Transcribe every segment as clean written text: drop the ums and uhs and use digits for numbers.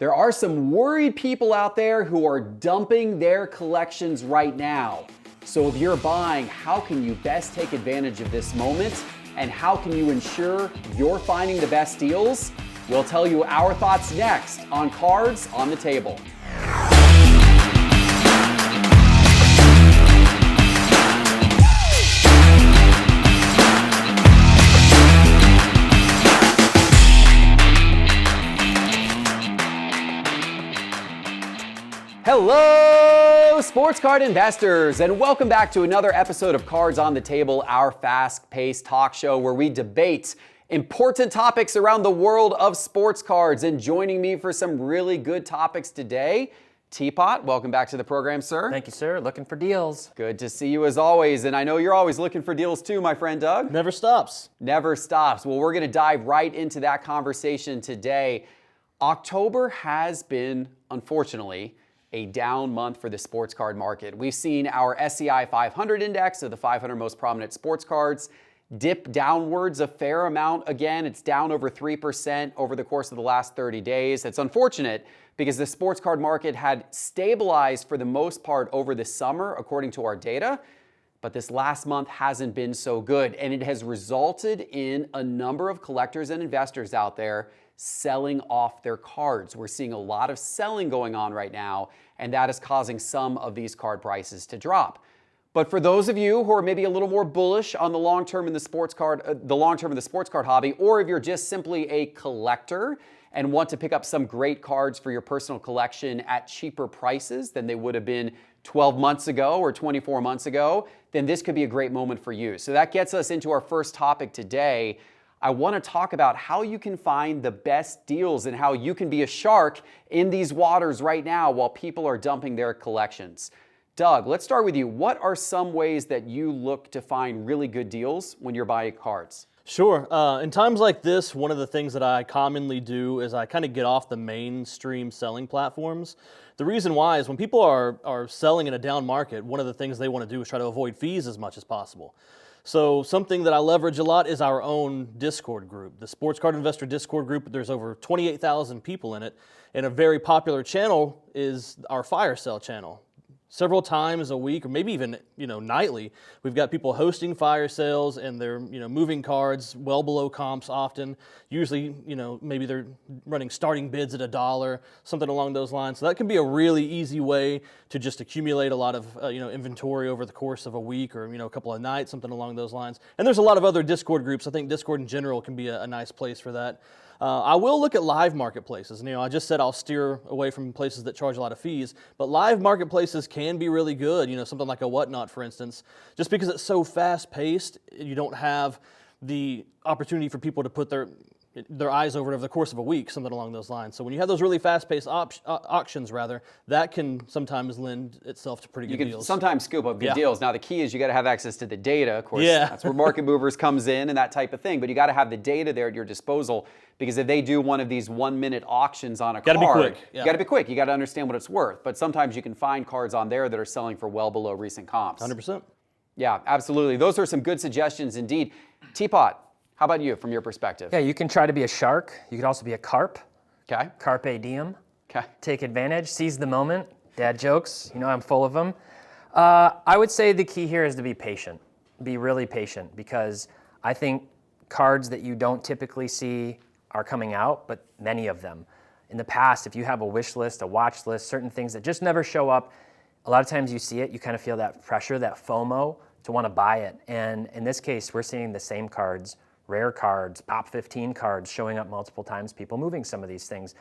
There are some worried people out there who are dumping their collections right now. So if you're buying, how can you best take advantage of this moment? And how can you ensure you're finding the best deals? We'll tell you our thoughts next on Cards on the Table. Hello, sports card investors, and welcome back to another episode of Cards on the Table, our fast-paced talk show where we debate important topics around the world of sports cards. And joining me for some really good topics today, Teapot, welcome back to the program, sir. Thank you, sir. Looking for deals. Good to see you as always, and I know you're always looking for deals too, my friend Doug. Never stops. Never stops. Well, we're going to dive right into that conversation today. October has been, unfortunately, a down month for the sports card market. We've seen our SCI 500 index of the 500 most prominent sports cards dip downwards a fair amount. Again, it's down over 3% over the course of the last 30 days. It's unfortunate because the sports card market had stabilized for the most part over the summer, according to our data. But this last month hasn't been so good, and it has resulted in a number of collectors and investors out there selling off their cards. We're seeing a lot of selling going on right now, and that is causing some of these card prices to drop. But for those of you who are maybe a little more bullish on the long term in the sports card, hobby, or if you're just simply a collector and want to pick up some great cards for your personal collection at cheaper prices than they would have been 12 months ago or 24 months ago, then this could be a great moment for you. So that gets us into our first topic today. I want to talk about how you can find the best deals and how you can be a shark in these waters right now while people are dumping their collections. Doug, let's start with you. What are some ways that you look to find really good deals when you're buying cards? Sure. In times like this, one of the things that I commonly do is I kind of get off the mainstream selling platforms. The reason why is when people are selling in a down market, one of the things they want to do is try to avoid fees as much as possible. So something that I leverage a lot is our own Discord group, the Sports Card Investor Discord group. There's over 28,000 people in it, and a very popular channel is our fire sale channel. Several times a week, or maybe even nightly, we've got people hosting fire sales, and they're moving cards well below comps often. Usually, maybe they're running starting bids at $1, something along those lines. So that can be a really easy way to just accumulate a lot of inventory over the course of a week or a couple of nights, something along those lines. And there's a lot of other Discord groups. I think Discord in general can be a nice place for that. I will look at live marketplaces. I just said I'll steer away from places that charge a lot of fees, but live marketplaces can be really good. Something like a Whatnot, for instance, just because it's so fast-paced, you don't have the opportunity for people to put their eyes over it over the course of a week, something along those lines. So when you have those really fast-paced auctions, that can sometimes lend itself to pretty good deals. You can sometimes scoop up good deals. Now, the key is you got to have access to the data. Of course, that's where Market Movers comes in and that type of thing. But you got to have the data there at your disposal, because if they do one of these 1-minute auctions on a card, be quick. You got to be quick. You got to understand what it's worth. But sometimes you can find cards on there that are selling for well below recent comps. 100%. Yeah, absolutely. Those are some good suggestions indeed. Teapot, how about you from your perspective? Yeah, you can try to be a shark. You could also be a carp. Okay. Carpe diem. Okay. Take advantage, seize the moment. Dad jokes, I'm full of them. I would say the key here is to be patient. Be really patient, because I think cards that you don't typically see are coming out, but many of them. In the past, if you have a wish list, a watch list, certain things that just never show up, a lot of times you see it, you kind of feel that pressure, that FOMO to want to buy it. And in this case, we're seeing the same cards, rare cards, Pop 15 cards showing up multiple times, people moving some of these things.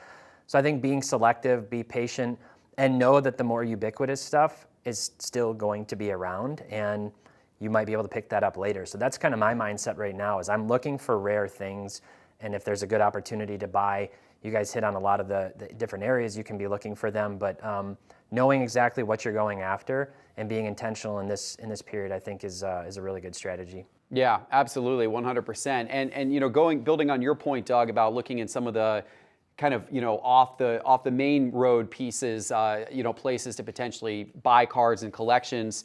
So I think being selective, be patient, and know that the more ubiquitous stuff is still going to be around, and you might be able to pick that up later. So that's kind of my mindset right now, is I'm looking for rare things, and if there's a good opportunity to buy, you guys hit on a lot of the different areas you can be looking for them, but knowing exactly what you're going after and being intentional in this period, I think is a really good strategy. Yeah, absolutely, 100%. And building on your point, Doug, about looking at some of the kind of off the main road pieces, places to potentially buy cards and collections,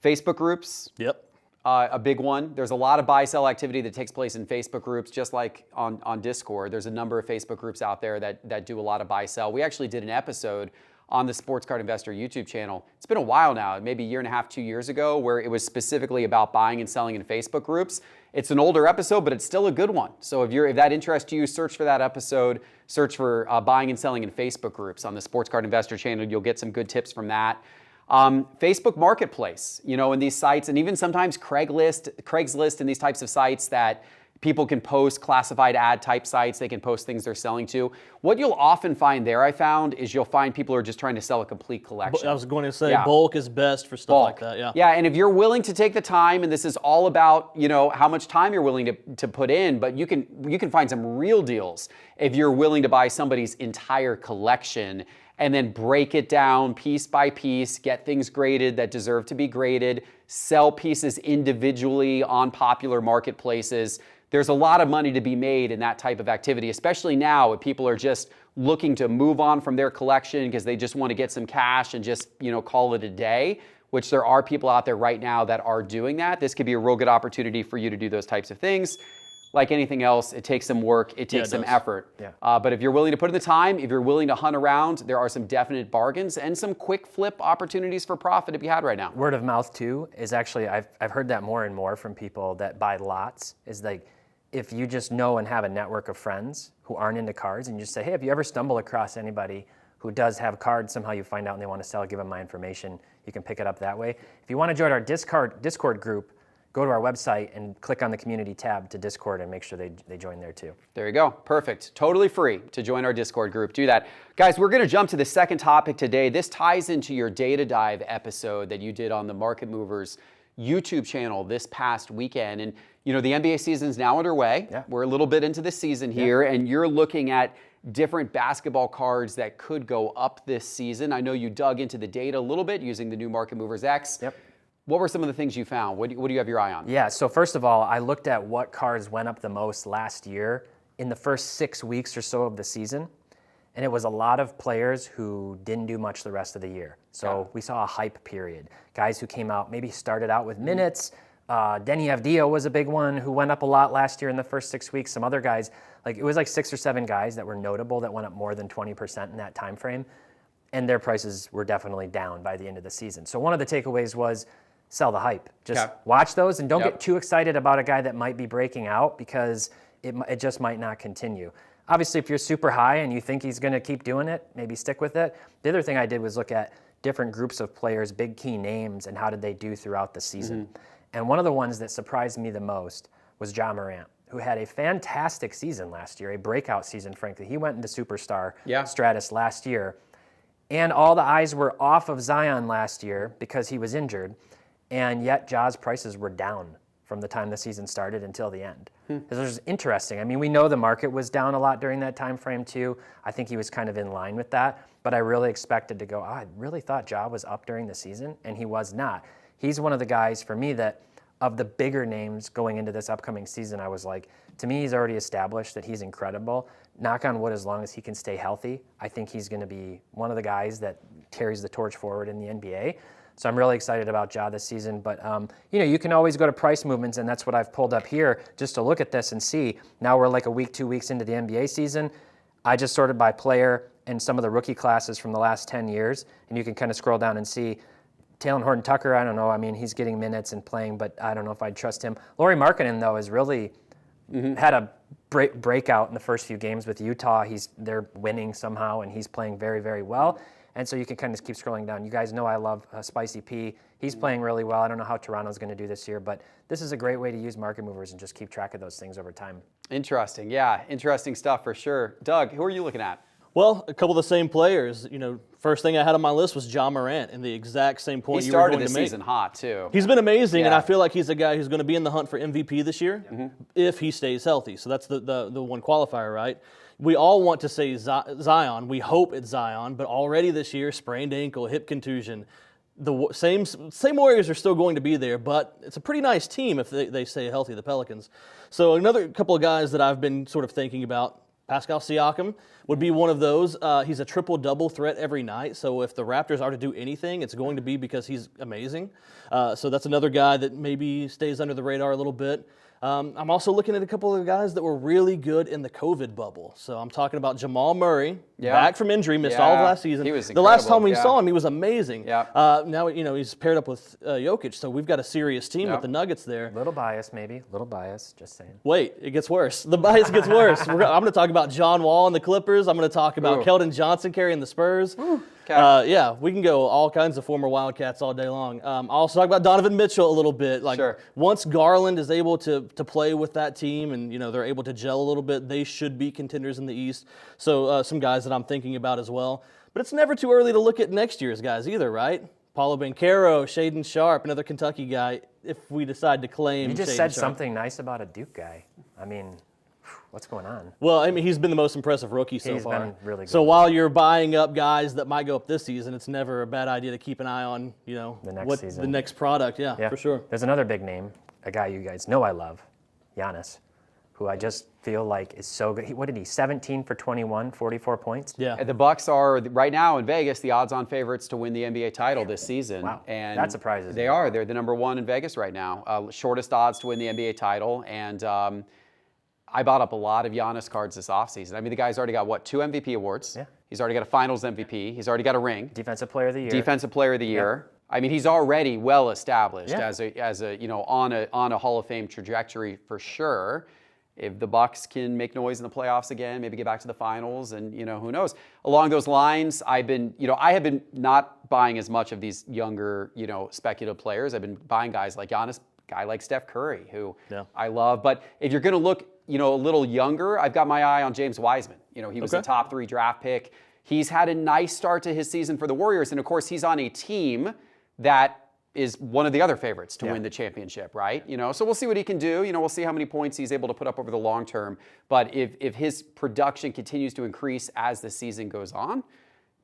Facebook groups. Yep. a big one. There's a lot of buy-sell activity that takes place in Facebook groups, just like on Discord. There's a number of Facebook groups out there that do a lot of buy-sell. We actually did an episode on the Sports Card Investor YouTube channel. It's been a while now, maybe a year and a half, 2 years ago, where it was specifically about buying and selling in Facebook groups. It's an older episode, but it's still a good one. So if that interests you, search for that episode, search for buying and selling in Facebook groups on the Sports Card Investor channel. You'll get some good tips from that. Facebook Marketplace, in these sites, and even sometimes Craigslist and these types of sites that people can post classified ad type sites. They can post things they're selling to. What you'll often find there, I found, is you'll find people are just trying to sell a complete collection. I was going to say bulk is best for stuff like that. Yeah. Yeah, and if you're willing to take the time, and this is all about how much time you're willing to put in, but you can find some real deals if you're willing to buy somebody's entire collection and then break it down piece by piece, get things graded that deserve to be graded, sell pieces individually on popular marketplaces. There's a lot of money to be made in that type of activity, especially now if people are just looking to move on from their collection because they just want to get some cash and just, call it a day, which there are people out there right now that are doing that. This could be a real good opportunity for you to do those types of things. Like anything else, it takes some work, it takes some effort. Yeah. But if you're willing to put in the time, if you're willing to hunt around, there are some definite bargains and some quick flip opportunities for profit to be had right now. Word of mouth too is actually, I've heard that more and more from people that buy lots, is like, if you just know and have a network of friends who aren't into cards and you just say, hey, if you ever stumble across anybody who does have cards, somehow you find out and they want to sell, give them my information, you can pick it up that way. If you want to join our Discord group, go to our website and click on the community tab to Discord and make sure they join there too. There you go. Perfect. Totally free to join our Discord group. Do that. Guys, we're going to jump to the second topic today. This ties into your data dive episode that you did on the Market Movers YouTube channel this past weekend. And the NBA season is now underway. Yeah. We're a little bit into the season here, and you're looking at different basketball cards that could go up this season. I know you dug into the data a little bit using the new Market Movers X. Yep. What were some of the things you found? What do you have your eye on? Yeah, so first of all, I looked at what cards went up the most last year in the first 6 weeks or so of the season. And it was a lot of players who didn't do much the rest of the year. So we saw a hype period. Guys who came out, maybe started out with minutes. Denny Avdija was a big one who went up a lot last year in the first 6 weeks. Some other guys, it was like 6 or 7 guys that were notable that went up more than 20% in that time frame. And their prices were definitely down by the end of the season. So one of the takeaways was sell the hype. Just watch those and don't get too excited about a guy that might be breaking out because it just might not continue. Obviously, if you're super high and you think he's going to keep doing it, maybe stick with it. The other thing I did was look at different groups of players, big key names, and how did they do throughout the season. And one of the ones that surprised me the most was Ja Morant, who had a fantastic season last year, a breakout season, frankly. He went into superstar status last year. And all the eyes were off of Zion last year because he was injured. And yet Ja's prices were down from the time the season started until the end. This was interesting. I mean, we know the market was down a lot during that time frame too. I think he was kind of in line with that, but I really expected to go, I really thought Ja was up during the season, and he was not. He's one of the guys for me that, of the bigger names going into this upcoming season, I was like, to me, he's already established that he's incredible. Knock on wood, as long as he can stay healthy, I think he's going to be one of the guys that carries the torch forward in the NBA. So I'm really excited about Ja this season. But, you can always go to price movements, and that's what I've pulled up here just to look at this and see. Now we're like a week, 2 weeks into the NBA season. I just sorted by player and some of the rookie classes from the last 10 years, and you can kind of scroll down and see. Taylor Horton-Tucker, I don't know. I mean, he's getting minutes and playing, but I don't know if I'd trust him. Lauri Markkanen, though, has really had a breakout in the first few games with Utah. They're winning somehow, and he's playing very, very well. And so you can kind of keep scrolling down. You guys know I love Spicy P. He's playing really well. I don't know how Toronto's going to do this year, but this is a great way to use Market Movers and just keep track of those things over time. Interesting. Yeah, interesting stuff for sure. Doug, who are you looking at? Well, a couple of the same players. First thing I had on my list was Ja Morant, and the exact same point you were going to make. He started the season hot, too. He's been amazing, and I feel like he's a guy who's going to be in the hunt for MVP this year if he stays healthy. So that's the one qualifier, right? We all want to say Zion. We hope it's Zion, but already this year, sprained ankle, hip contusion. The same Warriors are still going to be there, but it's a pretty nice team if they stay healthy, the Pelicans. So another couple of guys that I've been sort of thinking about, Pascal Siakam would be one of those. He's a triple-double threat every night, so if the Raptors are to do anything, it's going to be because he's amazing. So that's another guy that maybe stays under the radar a little bit. I'm also looking at a couple of guys that were really good in the COVID bubble. So I'm talking about Jamal Murray, back from injury, missed all of last season. He was the last time incredible, we saw him, he was amazing. Yeah. Now he's paired up with Jokic, so we've got a serious team with the Nuggets there. Little bias, maybe. Little bias, just saying. Wait, it gets worse. The bias gets worse. I'm going to talk about John Wall and the Clippers. I'm going to talk about Keldon Johnson carrying the Spurs. Yeah, we can go all kinds of former Wildcats all day long. I'll also talk about Donovan Mitchell a little bit. Once Garland is able to play with that team and they're able to gel a little bit, they should be contenders in the East. So some guys that I'm thinking about as well. But it's never too early to look at next year's guys either, right? Paulo Banchero, Shaedon Sharpe, another Kentucky guy, if we decide to claim You just Shaedon said Sharpe. something nice about a Duke guy. I mean, what's going on? Well, I mean, he's been the most impressive rookie so He's far. been really good. So while you're buying up guys that might go up this season, it's never a bad idea to keep an eye on, The next what season. the next product. Yeah, for sure. There's another big name, a guy you guys know I love, Giannis, who I just feel like is so good. What did he? 17 for 21, 44 points. Yeah. The Bucks are right now in Vegas the odds-on favorites to win the NBA title this season. Wow, and that surprises they me. are. They're the number one in Vegas right now. Shortest odds to win the NBA title, and I bought up a lot of Giannis cards this offseason. I mean, the guy's already got, 2 MVP awards? Yeah. He's already got a Finals MVP. He's already got a ring. Defensive Player of the Year. Defensive Player of the Year. I mean, he's already well established Yeah. as a on a Hall of Fame trajectory for sure. If the Bucks can make noise in the playoffs again, maybe get back to the finals, and who knows. Along those lines, I have been not buying as much of these younger, speculative players. I've been buying guys like Giannis, guy like Steph Curry, who I love. But if you're going to look, a little younger, I've got my eye on James Wiseman. He was a top 3 draft pick. He's had a nice start to his season for the Warriors, and of course, he's on a team that is one of the other favorites to win the championship, right? So we'll see what he can do. We'll see how many points he's able to put up over the long term. But if his production continues to increase as the season goes on,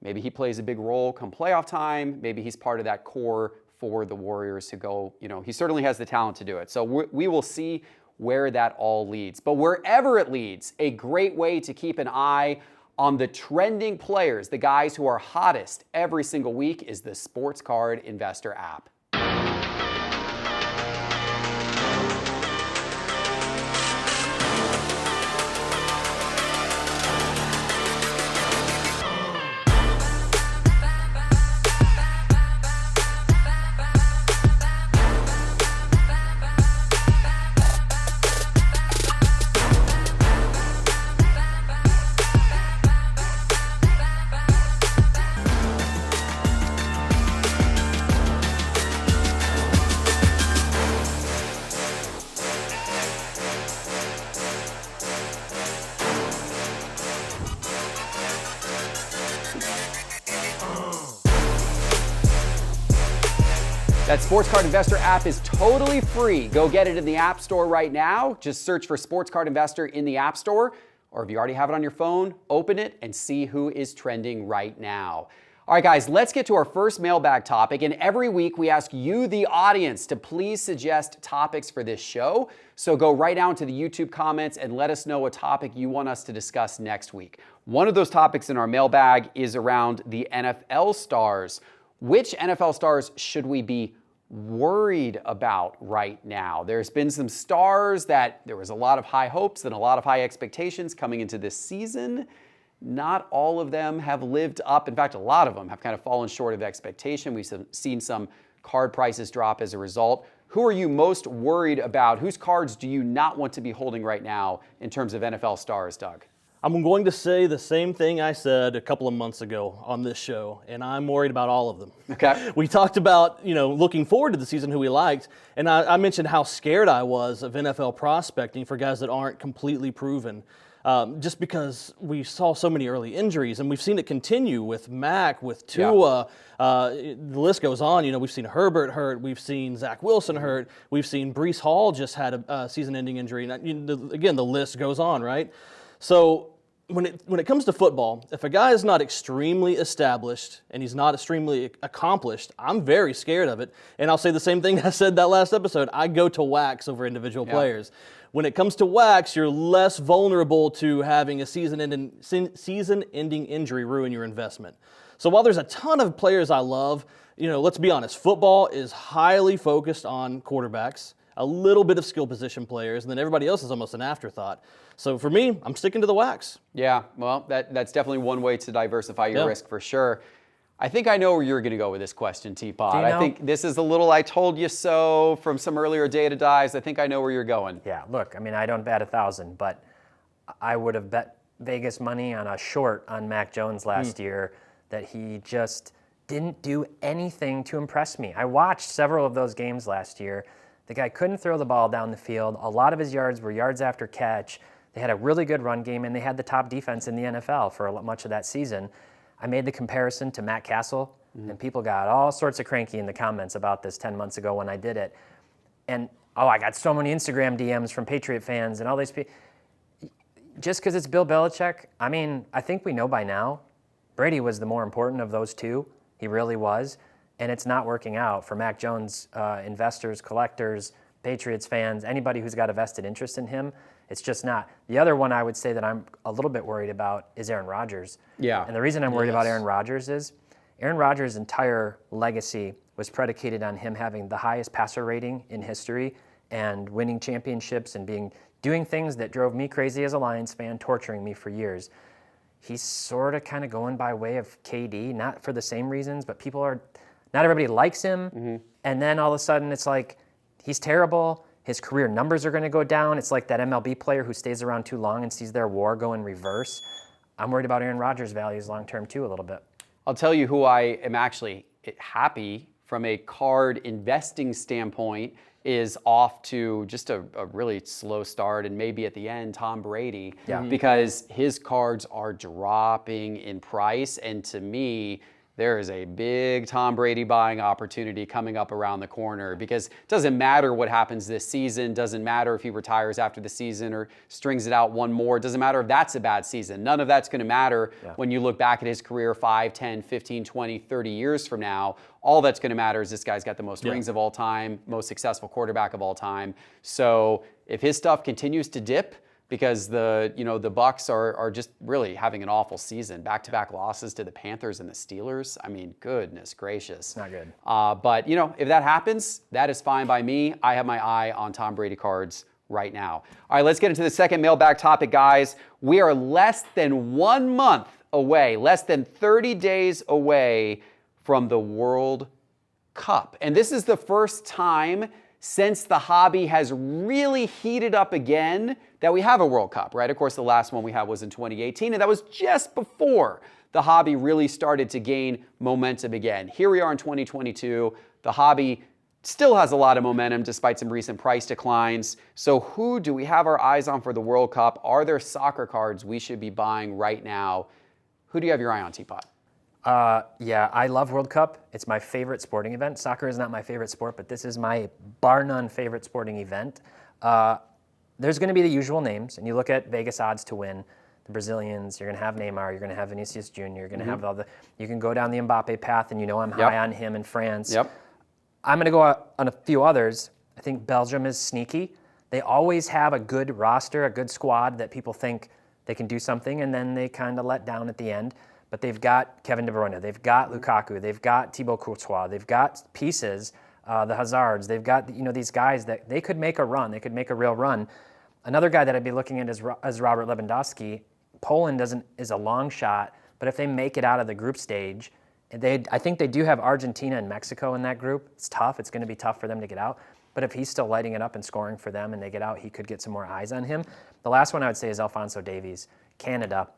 maybe he plays a big role come playoff time. Maybe he's part of that core for the Warriors to go. He certainly has the talent to do it. So we will see where that all leads. But wherever it leads, a great way to keep an eye on the trending players, the guys who are hottest every single week, is the Sports Card Investor app. That Sports Card Investor app is totally free. Go get it in the App Store right now. Just search for Sports Card Investor in the App Store. Or if you already have it on your phone, open it and see who is trending right now. All right, guys, let's get to our first mailbag topic. And every week we ask you, the audience, to please suggest topics for this show. So go right down to the YouTube comments and let us know a topic you want us to discuss next week. One of those topics in our mailbag is around the NFL stars. Which NFL stars should we be worried about right now? There's been some stars that there was a lot of high hopes and a lot of high expectations coming into this season. Not all of them have lived up. In fact, a lot of them have kind of fallen short of expectation. We've seen some card prices drop as a result. Who are you most worried about? Whose cards do you not want to be holding right now in terms of NFL stars, Doug? I'm going to say the same thing I said a couple of months ago on this show, and I'm worried about all of them. Okay. We talked about, looking forward to the season, who we liked, and I mentioned how scared I was of NFL prospecting for guys that aren't completely proven. Just because we saw so many early injuries, and we've seen it continue with Mac, with Tua. The list goes on. We've seen Herbert hurt. We've seen Zach Wilson hurt. We've seen Breece Hall just had a season-ending injury. And again, the list goes on, right? So when it comes to football, if a guy is not extremely established and he's not extremely accomplished, I'm very scared of it. And I'll say the same thing I said that last episode. I go to wax over individual players. When it comes to wax, you're less vulnerable to having a season-ending injury ruin your investment. So while there's a ton of players I love, let's be honest, football is highly focused on quarterbacks, a little bit of skill position players, and then everybody else is almost an afterthought. So for me, I'm sticking to the wax. Yeah, well, that's definitely one way to diversify your risk for sure. I think I know where you're going to go with this question, Teapot. I think this is a little I told you so from some earlier data dives. I think I know where you're going. Yeah, look, I mean, I don't bet 1,000, but I would have bet Vegas money on a short on Mac Jones last year that he just didn't do anything to impress me. I watched several of those games last year. The guy couldn't throw the ball down the field. A lot of his yards were yards after catch. They had a really good run game, and they had the top defense in the NFL for much of that season. I made the comparison to Matt Castle, and people got all sorts of cranky in the comments about this 10 months ago when I did it. And, I got so many Instagram DMs from Patriot fans and all these people. Just because it's Bill Belichick, I mean, I think we know by now, Brady was the more important of those two. He really was. And it's not working out for Mac Jones investors, collectors, Patriots fans, anybody who's got a vested interest in him. It's just not. The other one I would say that I'm a little bit worried about is Aaron Rodgers. Yeah. And the reason I'm worried about Aaron Rodgers is Aaron Rodgers' entire legacy was predicated on him having the highest passer rating in history and winning championships and doing things that drove me crazy as a Lions fan, torturing me for years. He's sort of kind of going by way of KD, not for the same reasons, but not everybody likes him. And then all of a sudden it's like, he's terrible. His career numbers are going to go down. It's like that MLB player who stays around too long and sees their WAR go in reverse. I'm worried about Aaron Rodgers' values long-term too a little bit. I'll tell you who I am actually happy from a card investing standpoint is off to just a really slow start, and maybe at the end, Tom Brady, because his cards are dropping in price, and to me, there is a big Tom Brady buying opportunity coming up around the corner, because it doesn't matter what happens this season, doesn't matter if he retires after the season or strings it out one more, it doesn't matter if that's a bad season. None of that's going to matter when you look back at his career 5, 10, 15, 20, 30 years from now. All that's going to matter is this guy's got the most rings of all time, most successful quarterback of all time. So if his stuff continues to dip, because the Bucks are just really having an awful season. Back-to-back losses to the Panthers and the Steelers. I mean, goodness gracious. Not good. But, if that happens, that is fine by me. I have my eye on Tom Brady cards right now. All right, let's get into the second mailbag topic, guys. We are less than 1 month away, less than 30 days away from the World Cup. And this is the first time since the hobby has really heated up again that we have a World Cup, right? Of course, the last one we had was in 2018, and that was just before the hobby really started to gain momentum again. Here we are in 2022. The hobby still has a lot of momentum despite some recent price declines. So who do we have our eyes on for the World Cup? Are there soccer cards we should be buying right now? Who do you have your eye on, Teapot? Yeah, I love World Cup. It's my favorite sporting event. Soccer is not my favorite sport, but this is my bar none favorite sporting event. There's going to be the usual names, and you look at Vegas odds to win. The Brazilians, you're going to have Neymar, you're going to have Vinicius Jr., you're going to have you can go down the Mbappe path, and I'm high on him in France. I'm going to go on a few others. I think Belgium is sneaky. They always have a good roster, a good squad that people think they can do something, and then they kind of let down at the end. But they've got Kevin De Bruyne, they've got Lukaku, they've got Thibaut Courtois, they've got pieces, the Hazards, they've got these guys that they could make a run, they could make a real run. Another guy that I'd be looking at is Robert Lewandowski. Poland is a long shot, but if they make it out of the group stage, I think they do have Argentina and Mexico in that group. It's tough, it's going to be tough for them to get out. But if he's still lighting it up and scoring for them and they get out, he could get some more eyes on him. The last one I would say is Alphonso Davies, Canada.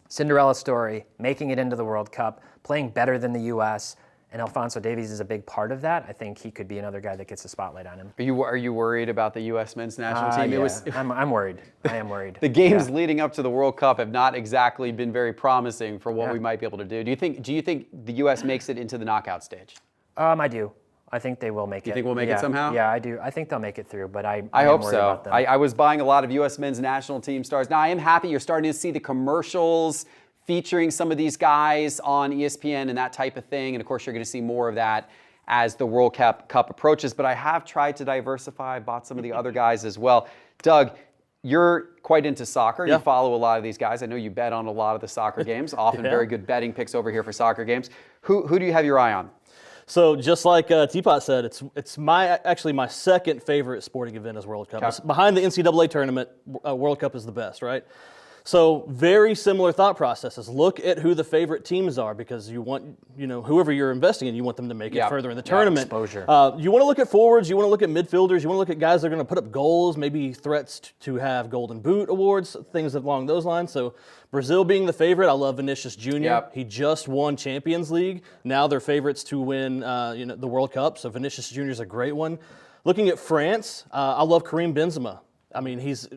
Cinderella story, making it into the World Cup, playing better than the U.S., and Alphonso Davies is a big part of that. I think he could be another guy that gets a spotlight on him. Are you worried about the U.S. men's national team? Yeah. I'm worried. I am worried. The games leading up to the World Cup have not exactly been very promising for what we might be able to do. Do you think the U.S. makes it into the knockout stage? I do. I think they will make it. You think we'll make it somehow? Yeah, I do. I think they'll make it through, but I hope am worried so. about them. I was buying a lot of U.S. men's national team stars. Now, I am happy you're starting to see the commercials featuring some of these guys on ESPN and that type of thing. And of course, you're going to see more of that as the World Cup approaches. But I have tried to diversify. I bought some of the other guys as well. Doug, you're quite into soccer. Yeah. You follow a lot of these guys. I know you bet on a lot of the soccer games. Often very good betting picks over here for soccer games. Who do you have your eye on? So just like Teapot said, it's actually my second favorite sporting event is World Cup. Okay. Behind the NCAA tournament, World Cup is the best, right? So very similar thought processes. Look at who the favorite teams are because you want, whoever you're investing in, you want them to make it further in the tournament. Exposure. You want to look at forwards, you want to look at midfielders, you want to look at guys that are going to put up goals, maybe threats to have Golden Boot awards, things along those lines. So Brazil being the favorite, I love Vinicius Jr. Yep. He just won Champions League. Now they're favorites to win the World Cup. So Vinicius Jr. is a great one. Looking at France, I love Karim Benzema. I mean, he's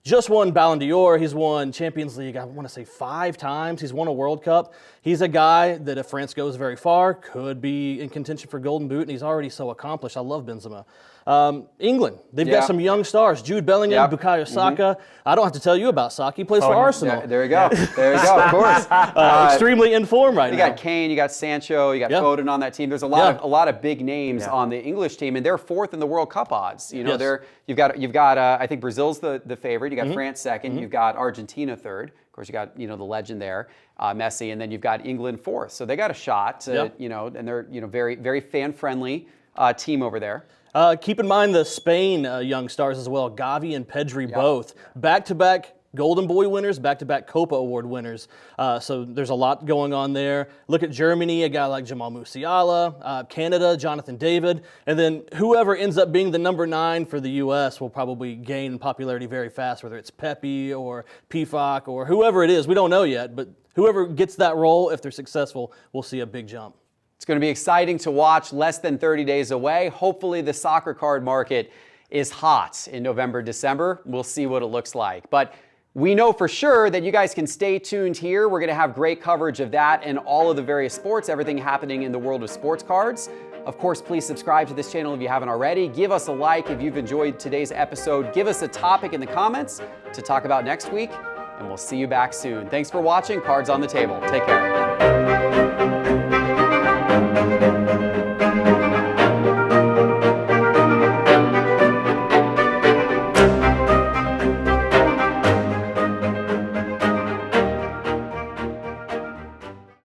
just won Ballon d'Or. He's won Champions League, I want to say 5 times. He's won a World Cup. He's a guy that if France goes very far, could be in contention for Golden Boot, and he's already so accomplished. I love Benzema. England, they've got some young stars. Jude Bellingham, Bukayo Saka. I don't have to tell you about Saka. He plays for Arsenal. There you go. There you go, of course. Extremely in form right now. You got Kane, you got Sancho, you got Foden on that team. There's a lot of big names on the English team, and they're 4th in the World Cup odds. You've got I think Brazil's the favorite. You got France second. You've got Argentina third. Of course, you got the legend there, Messi, and then you've got England 4th. So they got a shot. And they're very very fan friendly team over there. Keep in mind the Spain young stars as well, Gavi and Pedri both. Back-to-back Golden Boy winners, back-to-back Copa Award winners. So there's a lot going on there. Look at Germany, a guy like Jamal Musiala. Canada, Jonathan David. And then whoever ends up being the number 9 for the U.S. will probably gain popularity very fast, whether it's Pepe or Pifak or whoever it is. We don't know yet, but whoever gets that role, if they're successful, we'll see a big jump. It's going to be exciting to watch, less than 30 days away. Hopefully the soccer card market is hot in November, December. We'll see what it looks like. But we know for sure that you guys can stay tuned here. We're going to have great coverage of that and all of the various sports, everything happening in the world of sports cards. Of course, please subscribe to this channel if you haven't already. Give us a like if you've enjoyed today's episode. Give us a topic in the comments to talk about next week, and we'll see you back soon. Thanks for watching Cards on the Table. Take care.